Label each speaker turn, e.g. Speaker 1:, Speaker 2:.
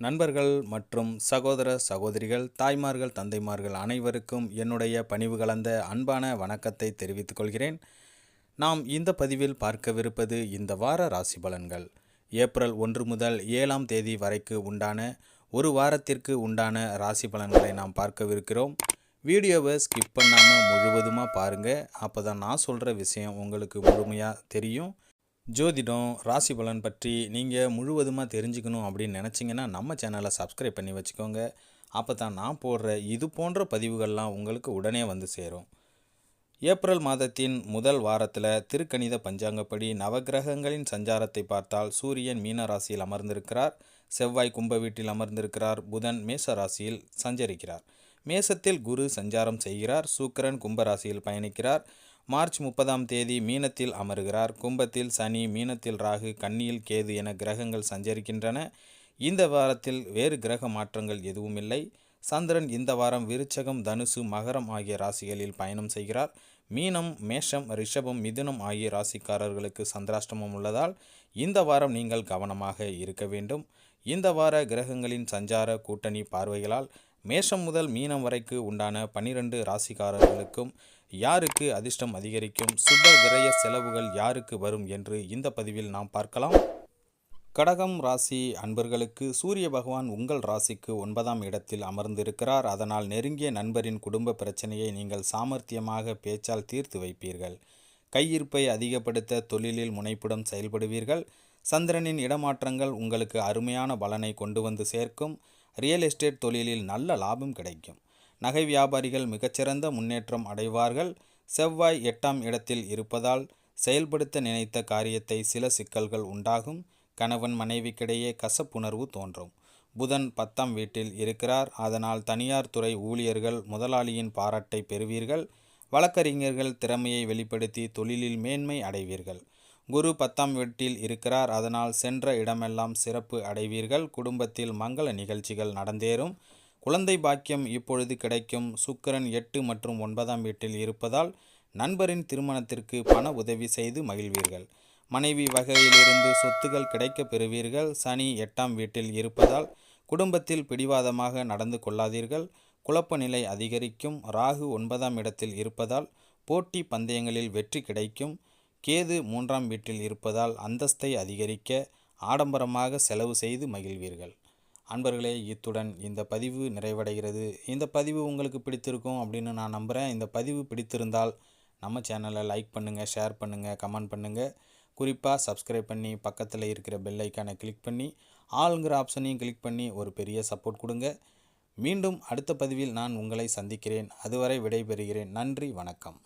Speaker 1: நண்பர்கள் மற்றும் சகோதர சகோதரிகள், தாய்மார்கள், தந்தைமார்கள் அனைவருக்கும் என்னுடைய பணிவு கலந்த அன்பான வணக்கத்தை தெரிவித்துக் கொள்கிறேன். நாம் இந்த பதிவில் பார்க்கவிருப்பது இந்த வார ராசி பலன்கள். ஏப்ரல் 1 முதல் 7ஆம் தேதி வரைக்கு உண்டான ஒரு வாரத்திற்கு உண்டான ராசி பலன்களை நாம் பார்க்கவிருக்கிறோம். வீடியோவை ஸ்கிப் பண்ணாமல் முழுவதுமாக பாருங்கள். அப்போ தான் நான் சொல்கிற விஷயம் உங்களுக்கு முழுமையாக தெரியும். ஜோதிடம், ராசி பலன் பற்றி நீங்கள் முழுவதுமாக தெரிஞ்சுக்கணும் அப்படின்னு நினச்சிங்கன்னா நம்ம சேனலை சப்ஸ்கிரைப் பண்ணி வச்சுக்கோங்க. அப்போ தான் நான் போடுற இது போன்ற பதிவுகள்லாம் உங்களுக்கு உடனே வந்து சேரும். ஏப்ரல் மாதத்தின் முதல் வாரத்தில் திருக்கணித பஞ்சாங்கப்படி நவகிரகங்களின் சஞ்சாரத்தை பார்த்தால் சூரியன் மீன ராசியில் அமர்ந்திருக்கிறார், செவ்வாய் கும்ப வீட்டில் அமர்ந்திருக்கிறார், புதன் மேச ராசியில் சஞ்சரிக்கிறார், மேசத்தில் குரு சஞ்சாரம் செய்கிறார், சுக்கிரன் கும்பராசியில் பயணிக்கிறார், மார்ச் 30ஆம் தேதி மீனத்தில் அமருகிறார், கும்பத்தில் சனி, மீனத்தில் ராகு, கன்னியில் கேது என கிரகங்கள் சஞ்சரிக்கின்றன. இந்த வாரத்தில் வேறு கிரக மாற்றங்கள் எதுவும் இல்லை. சந்திரன் இந்த வாரம் விருச்சகம், தனுசு, மகரம் ஆகிய ராசிகளில் பயணம் செய்கிறார். மீனம், மேஷம், ரிஷபம், மிதுனம் ஆகிய ராசிக்காரர்களுக்கு சந்திராஷ்டமம் உள்ளதால் இந்த வாரம் நீங்கள் கவனமாக இருக்க வேண்டும். இந்த வார கிரகங்களின் சஞ்சார கூட்டணி பார்வைகளால் மேஷம் முதல் மீனம் வரைக்கு உண்டான 12 ராசிக்காரர்களுக்கும் யாருக்கு அதிர்ஷ்டம் அதிகரிக்கும், சுப விரய செலவுகள் யாருக்கு வரும் என்று இந்த பதிவில் நாம் பார்க்கலாம். கடகம் ராசி அன்பர்களுக்கு சூரிய பகவான் உங்கள் ராசிக்கு 9ஆம் இடத்தில் அமர்ந்திருக்கிறார். அதனால் நெருங்கிய நண்பரின் குடும்ப பிரச்சனையை நீங்கள் சாமர்த்தியமாக பேச்சால் தீர்த்து வைப்பீர்கள். கையிருப்பை அதிகப்படுத்த தொழிலில் முனைப்புடன் செயல்படுவீர்கள். சந்திரனின் இடமாற்றங்கள் உங்களுக்கு அருமையான பலனை கொண்டு வந்து சேர்க்கும். ரியல் எஸ்டேட் தொழிலில் நல்ல லாபம் கிடைக்கும். நகை வியாபாரிகள் மிகச்சிறந்த முன்னேற்றம் அடைவார்கள். செவ்வாய் 8ஆம் இடத்தில் இருப்பதால் செயல்படுத்த நினைத்த காரியத்தை சில சிக்கல்கள் உண்டாகும். கணவன் மனைவிக்கிடையே கசப்புணர்வு தோன்றும். புதன் 10ஆம் வீட்டில் இருக்கிறார். அதனால் தனியார் துறை ஊழியர்கள் முதலாளியின் பாராட்டை பெறுவீர்கள். வழக்கறிஞர்கள் திறமையை வெளிப்படுத்தி தொழிலில் மேன்மை அடைவீர்கள். குரு 10ஆம் வீட்டில் இருக்கிறார். அதனால் சென்ற இடமெல்லாம் சிறப்பு அடைவீர்கள். குடும்பத்தில் மங்கள நிகழ்ச்சிகள் நடந்தேறும். குழந்தை பாக்கியம் இப்பொழுது கிடைக்கும். சுக்கிரன் 8 மற்றும் 9ஆம் வீட்டில் இருப்பதால் நண்பரின் திருமணத்திற்கு பண உதவி செய்து மகிழ்வீர்கள். மனைவி வகையிலிருந்து சொத்துகள் கிடைக்க பெறுவீர்கள். சனி 8ஆம் வீட்டில் இருப்பதால் குடும்பத்தில் பிடிவாதமாக நடந்து கொள்ளாதீர்கள். குழப்ப நிலை அதிகரிக்கும். ராகு 9ஆம் இடத்தில் இருப்பதால் போட்டி பந்தயங்களில் வெற்றி கிடைக்கும். கேது 3ஆம் வீட்டில் இருப்பதால் அந்தஸ்தை அதிகரிக்க ஆடம்பரமாக செலவு செய்து மகிழ்வீர்கள். அன்பர்களே, இத்துடன் இந்த பதிவு நிறைவடைகிறது. இந்த பதிவு உங்களுக்கு பிடித்திருக்கும் அப்படின்னு நான் நம்புகிறேன். இந்த பதிவு பிடித்திருந்தால் நம்ம சேனலை லைக் பண்ணுங்கள், ஷேர் பண்ணுங்கள், கமெண்ட் பண்ணுங்கள். குறிப்பாக சப்ஸ்கிரைப் பண்ணி பக்கத்தில் இருக்கிற பெல் ஐக்கானை கிளிக் பண்ணி ஆளுங்கிற ஆப்ஷனையும் கிளிக் பண்ணி ஒரு பெரிய சப்போர்ட் கொடுங்க. மீண்டும் அடுத்த பதிவில் நான் உங்களை சந்திக்கிறேன். அதுவரை விடைபெறுகிறேன். நன்றி, வணக்கம்.